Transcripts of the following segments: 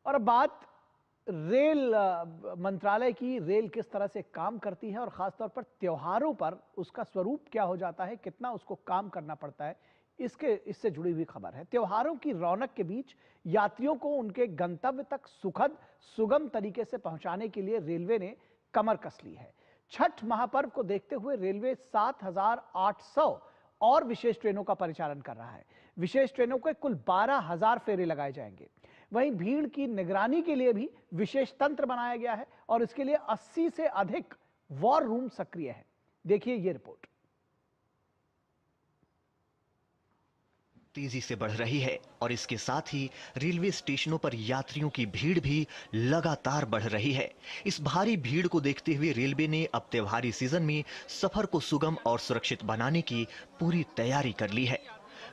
और अब बात रेल मंत्रालय की। रेल किस तरह से काम करती है और खासतौर पर त्योहारों पर उसका स्वरूप क्या हो जाता है, कितना उसको काम करना पड़ता है, इससे जुड़ी हुई खबर है। त्योहारों की रौनक के बीच यात्रियों को उनके गंतव्य तक सुखद सुगम तरीके से पहुंचाने के लिए रेलवे ने कमर कस ली है। छठ महापर्व को देखते हुए रेलवे 7,800 और विशेष ट्रेनों का परिचालन कर रहा है। विशेष ट्रेनों के कुल 12,000 फेरे लगाए जाएंगे। वहीं भीड़ की निगरानी के लिए भी विशेष तंत्र बनाया गया है और इसके लिए 80 से अधिक वॉर रूम सक्रिय है। देखिए ये रिपोर्ट। तेजी से बढ़ रही है और इसके साथ ही रेलवे स्टेशनों पर यात्रियों की भीड़ भी लगातार बढ़ रही है। इस भारी भीड़ को देखते हुए रेलवे ने अब त्योहारी सीजन में सफर को सुगम और सुरक्षित बनाने की पूरी तैयारी कर ली है।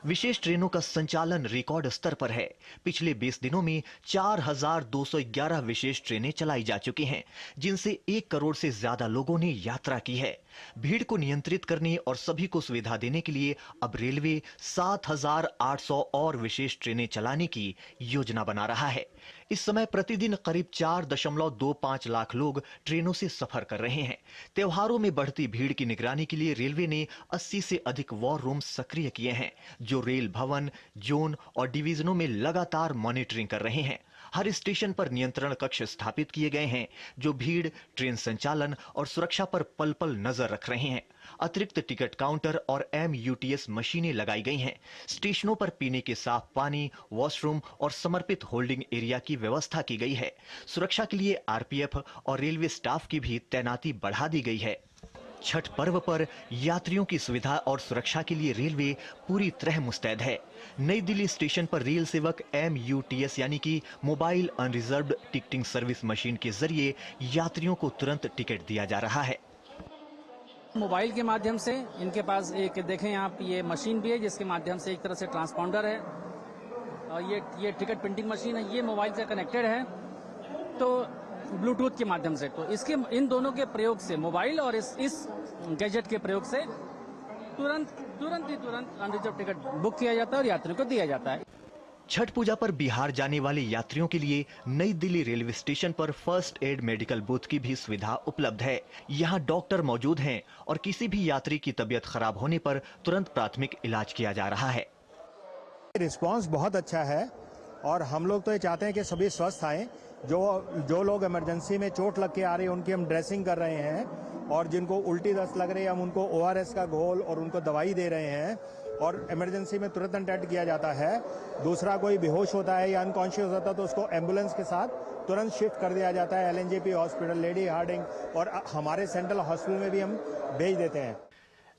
विशेष ट्रेनों का संचालन रिकॉर्ड स्तर पर है। पिछले 20 दिनों में 4,211 विशेष ट्रेनें चलाई जा चुकी हैं, जिनसे 1 करोड़ से ज्यादा लोगों ने यात्रा की है। भीड़ को नियंत्रित करने और सभी को सुविधा देने के लिए अब रेलवे 7,800 और विशेष ट्रेनें चलाने की योजना बना रहा है। इस समय प्रतिदिन करीब 4.25 लाख लोग ट्रेनों से सफर कर रहे हैं। त्योहारों में बढ़ती भीड़ की निगरानी के लिए रेलवे ने 80 से अधिक वॉर रूम सक्रिय किए हैं, जो रेल भवन, जोन और डिवीजनों में लगातार मॉनिटरिंग कर रहे हैं। हर स्टेशन पर नियंत्रण कक्ष स्थापित किए गए हैं, जो भीड़, ट्रेन संचालन और सुरक्षा पर पल पल नजर रख रहे हैं। अतिरिक्त टिकट काउंटर और MUTS मशीनें लगाई गई हैं। स्टेशनों पर पीने के साफ पानी, वॉशरूम और समर्पित होल्डिंग एरिया की व्यवस्था की गई है। सुरक्षा के लिए RPF और रेलवे स्टाफ की भी तैनाती बढ़ा दी गई है। छठ पर्व पर यात्रियों की सुविधा और सुरक्षा के लिए रेलवे पूरी तरह मुस्तैद है। नई दिल्ली स्टेशन पर रेल सेवक MUTS यानी कि mobile unreserved ticketing service machine के जरिए यात्रियों को तुरंत टिकट दिया जा रहा है। मोबाइल के माध्यम से इनके पास एक देखें आप, ये मशीन भी है जिसके माध्यम से एक तरह से ट्रांसपॉन्डर है और ये टिकट प्रिंटिंग मशीन है। ये मोबाइल से कनेक्टेड है तो ब्लूटूथ के माध्यम से, तो इसके इन दोनों के प्रयोग से, मोबाइल और इस गैजेट के प्रयोग से तुरंत अनरिजर्व टिकट बुक किया जाता है और यात्रियों को दिया जाता है। छठ पूजा पर बिहार जाने वाले यात्रियों के लिए नई दिल्ली रेलवे स्टेशन पर फर्स्ट एड मेडिकल बूथ की भी सुविधा उपलब्ध है। यहां डॉक्टर मौजूद हैं और किसी भी यात्री की तबीयत खराब होने पर तुरंत प्राथमिक इलाज किया जा रहा है। रिस्पांस बहुत अच्छा है और हम लोग तो ये चाहते हैं कि सभी स्वस्थ आएं। जो लोग इमरजेंसी में चोट लग के आ रही है उनकी हम ड्रेसिंग कर रहे हैं और जिनको उल्टी दस्त लग रही है हम उनको ORS का घोल और उनको दवाई दे रहे हैं और इमरजेंसी में तुरंत अटेंड किया जाता है। दूसरा, कोई बेहोश होता है या अनकॉन्शियस होता है तो उसको एम्बुलेंस के साथ तुरंत शिफ्ट कर दिया जाता है LNJP हॉस्पिटल, लेडी हार्डिंग और हमारे सेंट्रल हॉस्पिटल में भी हम भेज देते हैं।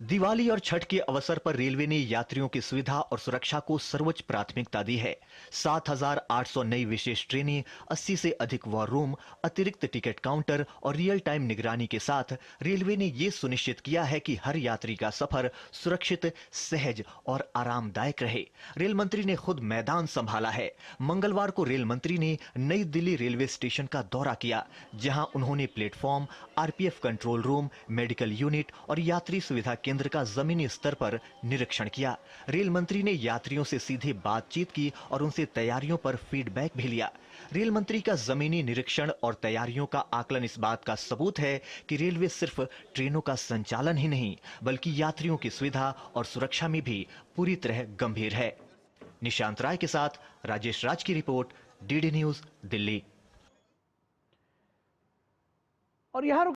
दिवाली और छठ के अवसर पर रेलवे ने यात्रियों की सुविधा और सुरक्षा को सर्वोच्च प्राथमिकता दी है। 7,800 नई विशेष ट्रेनें, 80 से अधिक वॉर रूम, अतिरिक्त टिकट काउंटर और रियल टाइम निगरानी के साथ रेलवे ने यह सुनिश्चित किया है कि हर यात्री का सफर सुरक्षित, सहज और आरामदायक रहे। रेल मंत्री ने खुद मैदान संभाला है। मंगलवार को रेल मंत्री ने नई दिल्ली रेलवे स्टेशन का दौरा किया, जहां उन्होंने platform, RPF control room, medical unit और यात्री सुविधा केंद्र का जमीनी स्तर पर निरीक्षण किया। रेल मंत्री ने यात्रियों से सीधे बातचीत की और उनसे तैयारियों पर फीडबैक भी लिया। रेल मंत्री का जमीनी निरीक्षण और तैयारियों का आकलन इस बात का सबूत है कि रेलवे सिर्फ ट्रेनों का संचालन ही नहीं, बल्कि यात्रियों की सुविधा और सुरक्षा में भी पूरी तरह गंभीर है। निशांत राय के साथ राजेश राज की रिपोर्ट, DD न्यूज, दिल्ली। और यहाँ